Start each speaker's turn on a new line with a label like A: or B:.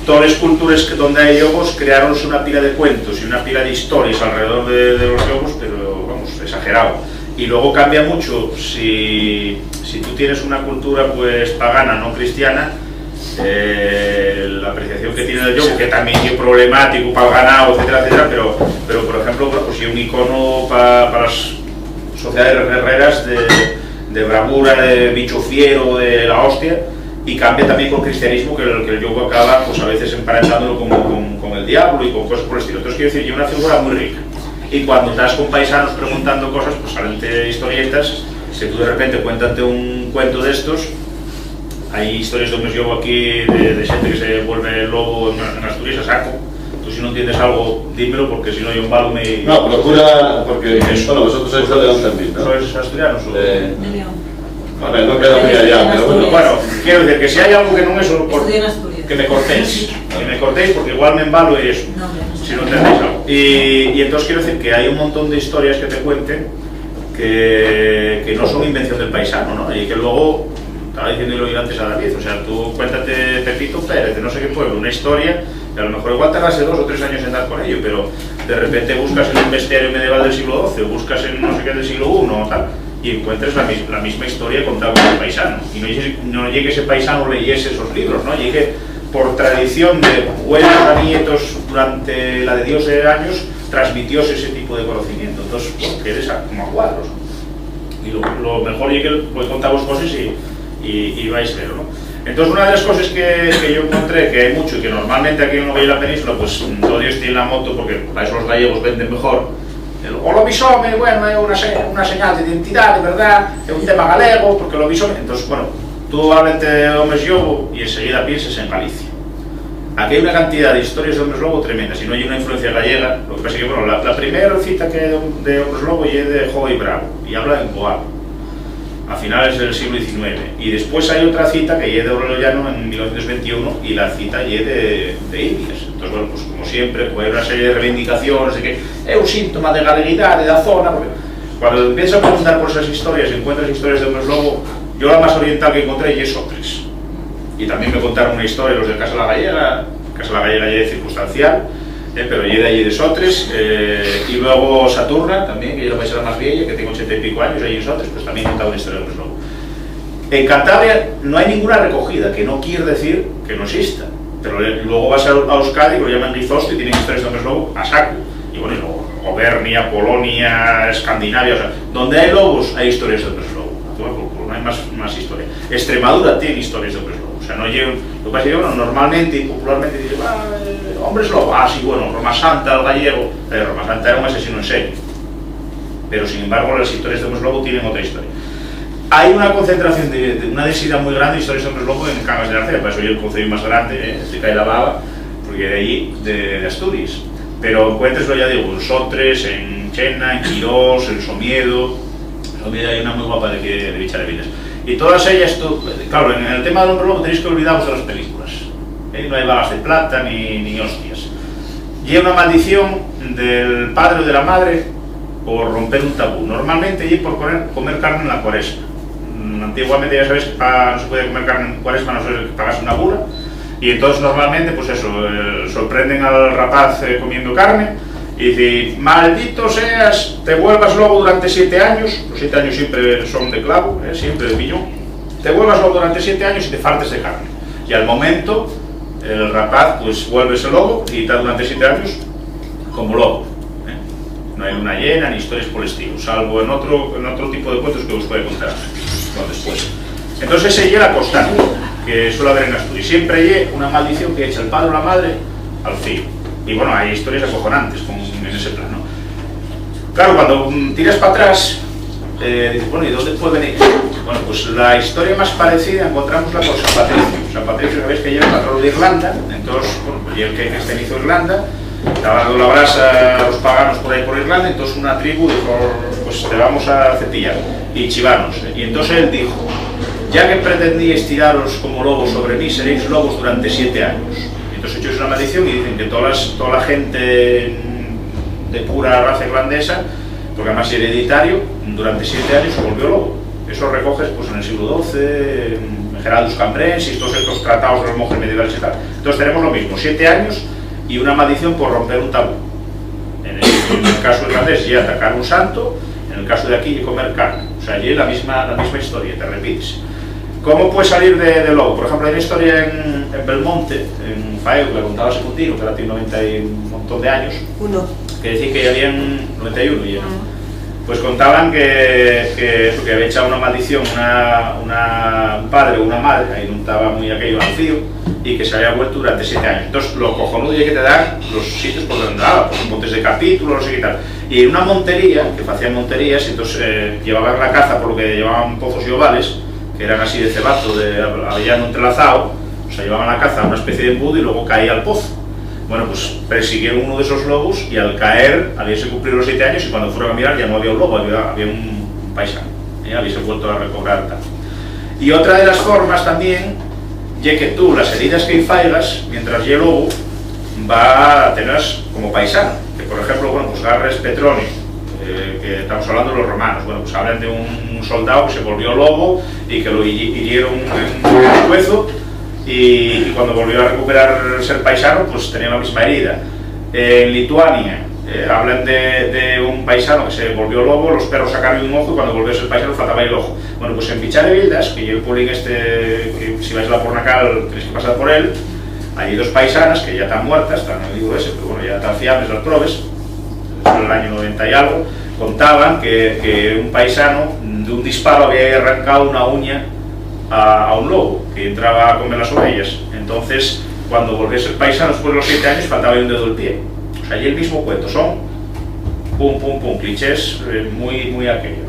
A: todas las culturas donde hay lobos crearonse una pila de cuentos y una pila de historias alrededor de los lobos, pero vamos, exagerado. Y luego cambia mucho si tú tienes una cultura pues pagana, no cristiana, la apreciación que tiene el lobo, que también es problemático para el ganado, etcétera, etcétera, pero por ejemplo, pues es un icono para las sociedades guerreras de bravura, de bicho fiero, de la hostia. Y cambia también con el cristianismo, que el yogo acaba pues a veces emparentándolo con el diablo y con cosas por el estilo. Entonces quiero decir, es una figura muy rica. Y cuando estás con paisanos preguntando cosas, pues salen historietas, que tú de repente cuéntate un cuento de estos. Hay historias de hombres yogo aquí, de gente que se vuelve lobo en Asturias a saco. Tú si no entiendes algo, dímelo, porque si no yo embalo me...
B: No, procura, porque bueno, vosotros sois de León también, ¿no?
A: ¿Sois asturianos o...?
C: De León.
B: Vale, no queda muy allá, pero bueno.
A: Bueno, quiero decir que si hay algo que no es
C: Estudié en Asturias.
A: que me cortéis porque igual me embalo y eso, si no entendéis algo. Y entonces quiero decir que hay un montón de historias que te cuenten que no son invención del paisano, ¿no? Y que luego, estaba diciéndolo yo antes a David, o sea, tú cuéntate Pepito Pérez de no sé qué pueblo, una historia, que a lo mejor igual tardase 2 o 3 años en dar con ello, pero de repente buscas en un bestiario medieval del siglo XII, o buscas en no sé qué del siglo I o tal, y encuentres la misma historia contada por el paisano. Y no llegue ese paisano leyese esos libros, ¿no? Llegue por tradición de abuelos a nietos durante la de Dios de años, transmitióse ese tipo de conocimiento. Entonces, bueno, quedes como a cuadros. Y lo mejor es que voy a contaros cosas y vais a verlo, ¿no? Entonces, una de las cosas que yo encontré, que hay mucho y que normalmente aquí en la península, pues todo Dios tiene la moto, porque para eso los gallegos venden mejor. O lobisome, bueno, es una señal de identidad, de verdad, es un tema galego, porque lobisome. Entonces, bueno, tú hablas de hombres lobo y enseguida piensas en Galicia. Aquí hay una cantidad de historias de hombres lobo tremendas, y no hay una influencia gallega. Lo que pasa es que, bueno, la primera cita que de hombres lobo es de Joy Bravo, y habla en Boal, a finales del siglo XIX. Y después hay otra cita que es de Aurelio Llano en 1921, y la cita es de Indias. Entonces, bueno, pues como siempre, pues hay una serie de reivindicaciones de que es un síntoma de galeguidad, de la zona, porque cuando empiezas a preguntar por esas historias, encuentras historias de hombres lobo. Yo la más oriental que encontré es Sotres. Y también me contaron una historia los de Casa La Gallega ya es circunstancial, pero ya de allí de Sotres, y luego Saturna también, que yo la paisana más vieja, que tengo 80 y pico años, allí en Sotres, pues también he contado una historia de hombres lobo. En Cantabria no hay ninguna recogida, que no quiere decir que no exista, pero luego vas a Euskadi, que lo llaman Guizosto, y tienen historias de hombres lobo a saco. Y bueno, y luego Auvernia, Polonia, Escandinavia, o sea, donde hay lobos hay historias de hombres lobo. No hay más historia. Extremadura tiene historias de hombres lobo. O sea, no llevan, lo que pasa es que, bueno, normalmente y popularmente dicen, hombres lobo, sí, bueno, Roma Santa, el gallego, Roma Santa era un asesino en serie. Pero sin embargo, las historias de hombres lobo tienen otra historia. Hay una concentración de una densidad muy grande de historias de hombres lobo en Cangas de Arcea, por eso yo el concello más grande, se cae la baba, porque de allí, de Asturias. Pero encuentres, ya digo, en Sotres, en Chena, en Quirós, en Somiedo. Hay una muy guapa de Bicharevinas. Y todas ellas, claro, en el tema del hombre lobo tenéis que olvidaros de las películas. No hay balas de plata ni hostias. Y hay una maldición del padre o de la madre por romper un tabú. Normalmente y por comer carne en la cuaresma. Antiguamente ya sabéis que no se puede comer carne en cuaresma, no ser que pagase una bula. Y entonces normalmente, pues eso, sorprenden al rapaz comiendo carne. Y dice, maldito seas, te vuelvas lobo durante 7 años, los 7 años siempre son de clavo, siempre de piñón, te vuelvas lobo durante 7 años y te faltes de carne. Y al momento, el rapaz pues vuelve ese lobo y está durante 7 años como lobo. No hay luna llena ni historias por el estilo, salvo en otro tipo de cuentos que os voy a contar después. Entonces ese es la constante que suele haber en Asturias. Siempre hay una maldición que echa el padre o la madre al fijo. Y bueno, hay historias acojonantes en ese plano. Claro, cuando tiras para atrás, dices, bueno, ¿y dónde puede venir? Bueno, pues la historia más parecida encontramos con San Patricio. San Patricio, sabéis que lleva el patrón de Irlanda, entonces, bueno, pues el que cristianizó Irlanda, estaba dando la brasa a los paganos por ahí por Irlanda, entonces una tribu dijo, pues te vamos a cetillar y chivanos. Y entonces él dijo, ya que pretendíais tiraros como lobos sobre mí, seréis lobos durante 7 años. Entonces hecho es una maldición y dicen que toda la gente de pura raza irlandesa, porque además es hereditario, durante 7 años se volvió lobo. Eso recoges pues en el siglo XII, en Geraldus Cambrensis, todos estos tratados de los monjes medievales y tal. Entonces tenemos lo mismo, 7 años y una maldición por romper un tabú. En el caso irlandés, ya atacar un santo, en el caso de aquí, comer carne. O sea, allí la misma historia, te repites. ¿Cómo puede salir de lobo? Por ejemplo, hay una historia en Belmonte, en Faeu, que le contaba Secundino, que ahora tiene 90 y un montón de años, que decía que ya habían 91 ya. Pues contaban que había echado una maldición un padre o una madre, ahí no estaba muy aquello vacío, y que se había vuelto durante 7 años. Entonces, lo cojonudo es que te dan los sitios por donde andaba, por montes de capítulos, no sé qué tal. Y en una montería, que hacían monterías, entonces llevaban la caza por lo que llevaban pozos y ovales, que eran así de cebato, de avellano entrelazado, o sea, llevaban la caza a una especie de embudo y luego caía al pozo. Bueno, pues persiguieron uno de esos lobos y al caer habíase cumplido los 7 años y cuando fueron a mirar ya no había un lobo, había un paisano, habíase vuelto a recobrar tal. Y otra de las formas también, ya que tú las heridas que faigas, mientras lle lobo, va a tener como paisano, que por ejemplo, bueno, pues Garres Petronio, que estamos hablando de los romanos, bueno, pues hablan de un soldado que se volvió lobo y que lo hirieron en el hueso y cuando volvió a recuperar ser paisano, pues tenía la misma herida. En Lituania hablan de un paisano que se volvió lobo, los perros sacaron un ojo y cuando volvió a ser paisano faltaba el ojo. Bueno, pues en Picharevildas, que yo el pueblo que si vais a la Pornacal tenéis que pasar por él, hay 2 paisanas que ya están muertas, están en el libro ese, pero bueno, ya están fiables las pruebas, en el año 90 y algo, contaban que un paisano de un disparo había arrancado una uña a un lobo que entraba a comer las ovejas. Entonces, cuando volvió a ser paisano después de los 7 años, faltaba un dedo del pie. O sea, y el mismo cuento, son pum, pum, pum, clichés muy aquello.